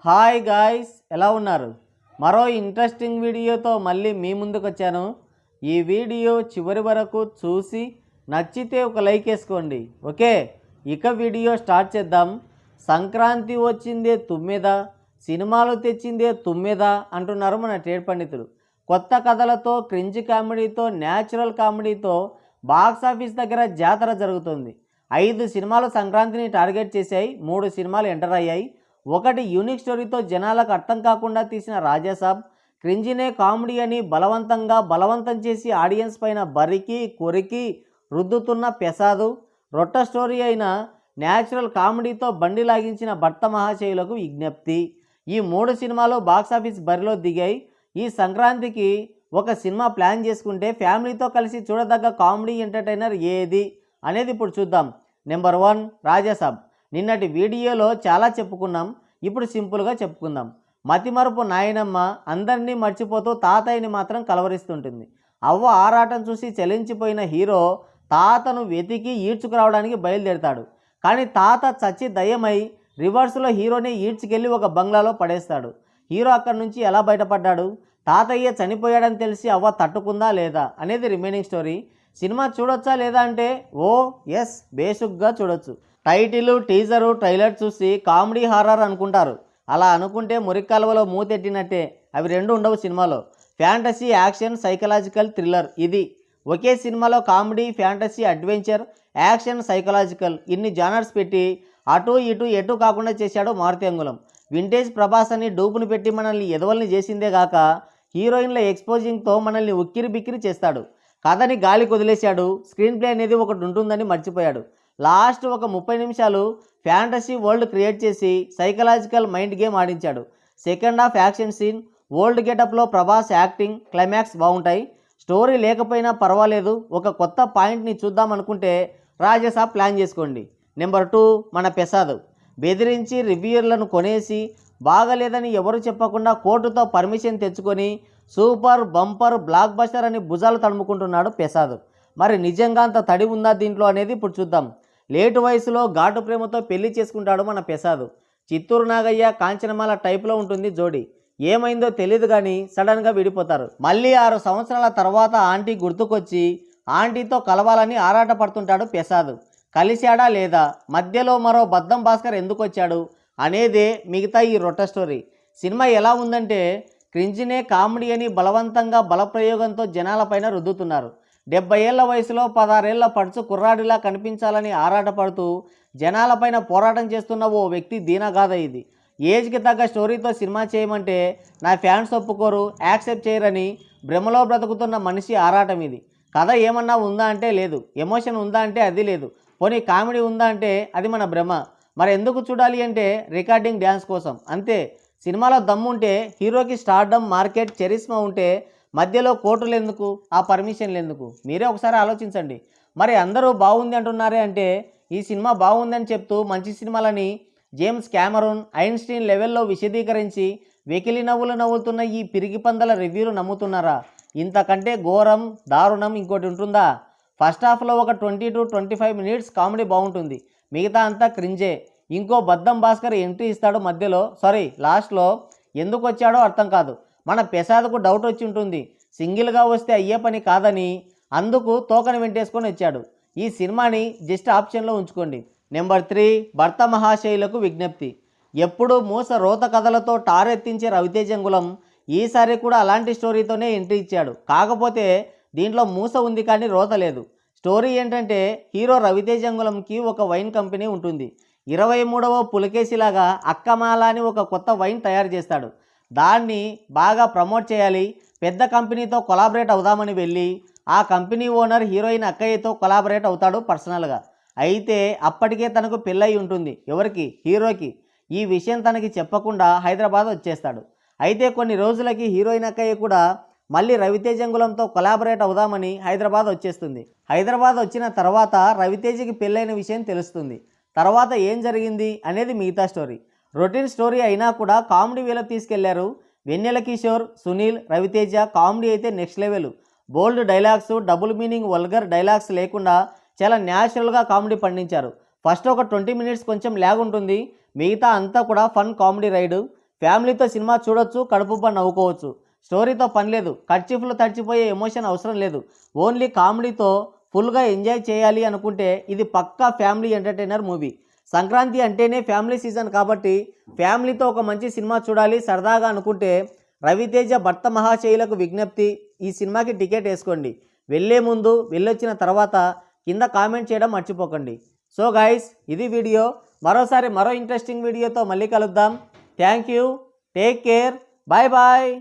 Hi guys, ఎలా ఉన్నారు? మరో ఇంట్రెస్టింగ్ వీడియోతో మళ్ళీ మీ ముందుకు వచ్చాను. ఈ వీడియో చివరి వరకు చూసి నచ్చితే ఒక లైక్ వేసుకోండి. ఓకే, ఇక వీడియో స్టార్ట్ చేద్దాం. సంక్రాంతి వచ్చిందే తుమ్మెద, సినిమాలు తెచ్చిందే తుమ్మెద అంటున్నారు మన ట్రేడ్ పండితులు. కొత్త కథలతో, క్రింజ్ కామెడీతో, న్యాచురల్ కామెడీతో బాక్సాఫీస్ దగ్గర జాతర జరుగుతుంది. 5 సినిమాలు సంక్రాంతిని టార్గెట్ చేశాయి. 3 సినిమాలు ఎంటర్ అయ్యాయి. ఒకటి యూనిక్ స్టోరీతో జనాలకు అర్థం కాకుండా తీసిన రాజాసాబ్, క్రింజినే కామెడీ అని బలవంతం చేసి ఆడియన్స్ పైన బరికి కొరికి రుద్దుతున్న పెసాదు, రొట్ట స్టోరీ అయిన న్యాచురల్ కామెడీతో బండి లాగించిన భర్త మహాశయులకు విజ్ఞప్తి. ఈ 3 సినిమాలు బాక్సాఫీస్ బరిలో దిగాయి. ఈ సంక్రాంతికి ఒక సినిమా ప్లాన్ చేసుకుంటే ఫ్యామిలీతో కలిసి చూడదగ్గ కామెడీ ఎంటర్టైనర్ ఏది అనేది ఇప్పుడు చూద్దాం. నెంబర్ 1 రాజాసాబ్. నిన్నటి వీడియోలో చాలా చెప్పుకున్నాం, ఇప్పుడు సింపుల్గా చెప్పుకుందాం. మతిమరుపు నాయనమ్మ అందరినీ మర్చిపోతూ తాతయ్యని మాత్రం కలవరిస్తుంటుంది. అవ్వ ఆరాటం చూసి చలించిపోయిన హీరో తాతను వెతికి ఈడ్చుకురావడానికి బయలుదేరతాడు. కానీ తాత చచ్చి దయ్యమై రివర్స్లో హీరోని ఈడ్చుకెళ్ళి ఒక బంగ్లాలో పడేస్తాడు. హీరో అక్కడి నుంచి ఎలా బయటపడ్డాడు, తాతయ్య చనిపోయాడని తెలిసి అవ్వ తట్టుకుందా లేదా అనేది రిమైనింగ్ స్టోరీ. సినిమా చూడొచ్చా లేదా అంటే ఎస్, బేసిక్గా చూడొచ్చు. టైటిల్, టీజరు, ట్రైలర్ చూసి కామెడీ హారర్ అనుకుంటారు. అలా అనుకుంటే మురికాలువలో మూతెట్టినట్టే. అవి రెండు ఉండవు సినిమాలో. ఫ్యాంటసీ, యాక్షన్, సైకలాజికల్, థ్రిల్లర్ ఇది ఒకే సినిమాలో comedy, fantasy, adventure, action, psychological ఇన్ని జానర్స్ పెట్టి అటు ఇటు ఎటు కాకుండా చేశాడు మారుతి అంగుళం. వింటేజ్ ప్రభాస్ అని డూపును పెట్టి మనల్ని ఎదవల్ని చేసిందే గాక హీరోయిన్ల ఎక్స్పోజింగ్తో మనల్ని ఉక్కిరి బిక్కిరి చేస్తాడు. కథని గాలికి వదిలేశాడు. స్క్రీన్ ప్లే అనేది ఒకటి ఉంటుందని మర్చిపోయాడు. లాస్ట్ ఒక 30 నిమిషాలు ఫ్యాంటసీ వరల్డ్ క్రియేట్ చేసి సైకలాజికల్ మైండ్ గేమ్ ఆడించాడు. Second half action scene, old గెటప్లో ప్రభాస్ యాక్టింగ్, క్లైమాక్స్ బాగుంటాయి. స్టోరీ లేకపోయినా పర్వాలేదు. ఒక కొత్త పాయింట్ని చూద్దాం అనుకుంటే రాజాసాబ్ ప్లాన్ చేసుకోండి. నెంబర్ 2 మన పెసాద్. బెదిరించి రివ్యూర్లను కొనేసి బాగలేదని ఎవరు చెప్పకుండా కోర్టుతో పర్మిషన్ తెచ్చుకొని సూపర్ బంపర్ బ్లాక్ బస్టర్ అని భుజాలు తడుముకుంటున్నాడు పెసాద్. మరి నిజంగా అంత తడి ఉందా దీంట్లో అనేది ఇప్పుడు చూద్దాం. లేటు వయసులో ఘాటు ప్రేమతో పెళ్లి చేసుకుంటాడు మన పెసాద్. చిత్తూరు నాగయ్య, కాంచనమాల టైప్లో ఉంటుంది జోడి. ఏమైందో తెలియదు కానీ సడన్గా విడిపోతారు. మళ్ళీ 6 సంవత్సరాల తర్వాత ఆంటీ గుర్తుకొచ్చి ఆంటీతో కలవాలని ఆరాటపడుతుంటాడు పెసాద్. కలిశాడా లేదా, మధ్యలో మరో బద్దం భాస్కర్ ఎందుకు వచ్చాడు అనేదే మిగతా ఈ రొట్ట స్టోరీ. సినిమా ఎలా ఉందంటే క్రింజినే కామెడీ అని బలవంతంగా బలప్రయోగంతో జనాలపైన రుద్దుతున్నారు. 70 ఏళ్ల వయసులో 16 ఏళ్ల పడుచు కుర్రాడిలా కనిపించాలని ఆరాటపడుతూ జనాలపైన పోరాటం చేస్తున్న ఓ వ్యక్తి దీనగాథ ఇది. ఏజ్కి తగ్గ స్టోరీతో సినిమా చేయమంటే నా ఫ్యాన్స్ ఒప్పుకోరు, యాక్సెప్ట్ చేయరని భ్రమలో బ్రతుకుతున్న మనిషి ఆరాటం ఇది. కథ ఏమన్నా ఉందా అంటే లేదు, ఎమోషన్ ఉందా అంటే అది లేదు, పోనీ కామెడీ ఉందా అంటే అది మన భ్రమ. మరి ఎందుకు చూడాలి అంటే రికార్డింగ్ డ్యాన్స్ కోసం అంతే. సినిమాలో దమ్ముంటే, హీరోకి స్టార్డమ్, మార్కెట్, చరిస్మా ఉంటే మధ్యలో కోర్టులు ఎందుకు, ఆ పర్మిషన్లు ఎందుకు? మీరే ఒకసారి ఆలోచించండి. మరి అందరూ బాగుంది అంటున్నారే అంటే ఈ సినిమా బాగుందని చెప్తూ మంచి సినిమాలని జేమ్స్ క్యామరూన్, ఐన్స్టీన్ లెవెల్లో విశదీకరించి వెకిలి నవ్వులు నవ్వుతున్న ఈ పిరిగి పందల రివ్యూలు నమ్ముతున్నారా? ఇంతకంటే ఘోరం, దారుణం ఇంకోటి ఉంటుందా? ఫస్ట్ హాఫ్లో ఒక 20 to 25 మినిట్స్ కామెడీ బాగుంటుంది, మిగతా అంతా క్రింజే. ఇంకో బద్దం భాస్కర్ ఎంట్రీ ఇస్తాడు మధ్యలో, లాస్ట్లో ఎందుకు వచ్చాడో అర్థం కాదు. మన పెసాద్కు డౌట్ వచ్చి ఉంటుంది, సింగిల్గా వస్తే అయ్యే పని కాదని, అందుకు తోకని వెంటేసుకొని వచ్చాడు. ఈ సినిమాని జస్ట్ ఆప్షన్లో ఉంచుకోండి. నెంబర్ 3 భర్త మహాశయులకు విజ్ఞప్తి. ఎప్పుడు మూస రోత కథలతో టారెత్తించే రవితేజ అంగుళం ఈసారి కూడా అలాంటి స్టోరీతోనే ఎంట్రీ ఇచ్చాడు. కాకపోతే దీంట్లో మూస ఉంది కానీ రోత లేదు. స్టోరీ ఏంటంటే హీరో రవితేజ అంగుళంకి ఒక వైన్ కంపెనీ ఉంటుంది. 23వ పులకేసిలాగా అక్కమాల అని ఒక కొత్త వైన్ తయారు చేస్తాడు. దాన్ని బాగా ప్రమోట్ చేయాలి, పెద్ద కంపెనీతో కొలాబరేట్ అవుదామని వెళ్ళి ఆ కంపెనీ ఓనర్ హీరోయిన్ అక్కయ్యతో కొలాబరేట్ అవుతాడు పర్సనల్గా. అయితే అప్పటికే తనకు పెళ్ళయి ఉంటుంది. ఎవరికి? హీరోకి. ఈ విషయం తనకి చెప్పకుండా హైదరాబాద్ వచ్చేస్తాడు. అయితే కొన్ని రోజులకి హీరోయిన్ అక్కయ్య కూడా మళ్ళీ రవితేజ అంగుళంతో కొలాబరేట్ అవుదామని హైదరాబాద్ వచ్చేస్తుంది. హైదరాబాద్ వచ్చిన తర్వాత రవితేజకి పెళ్ళైన విషయం తెలుస్తుంది. తర్వాత ఏం జరిగింది అనేది మిగతా స్టోరీ. రొటీన్ స్టోరీ అయినా కూడా కామెడీ వేలో తీసుకెళ్లారు. వెన్నెల కిషోర్, సునీల్, రవితేజ కామెడీ అయితే next level. Bold dialogues, double meaning, vulgar dialogues లేకుండా చాలా న్యాచురల్గా కామెడీ పండించారు. ఫస్ట్ ఒక 20 మినిట్స్ కొంచెం ల్యాగ్ ఉంటుంది, మిగతా అంతా కూడా ఫన్ కామెడీ రైడ్. ఫ్యామిలీతో సినిమా చూడొచ్చు, కడుపుబ్బా నవ్వుకోవచ్చు. స్టోరీతో పని లేదు, కర్చీఫ్లో తడిచిపోయే ఎమోషన్ అవసరం లేదు. ఓన్లీ కామెడీతో ఫుల్గా ఎంజాయ్ చేయాలి అనుకుంటే ఇది పక్కా ఫ్యామిలీ ఎంటర్టైనర్ మూవీ. సంక్రాంతి అంటేనే ఫ్యామిలీ సీజన్ కాబట్టి ఫ్యామిలీతో ఒక మంచి సినిమా చూడాలి సరదాగా అనుకుంటే రవితేజ భర్త మహాశైలకు విజ్ఞప్తి, ఈ సినిమాకి టికెట్ వేసుకోండి. వెళ్ళే ముందు వెళ్ళొచ్చిన తర్వాత కింద కామెంట్ చేయడం మర్చిపోకండి. సో గైస్, ఇది వీడియో. మరో ఇంట్రెస్టింగ్ వీడియోతో మళ్ళీ కలుద్దాం. Thank you, take care, bye bye.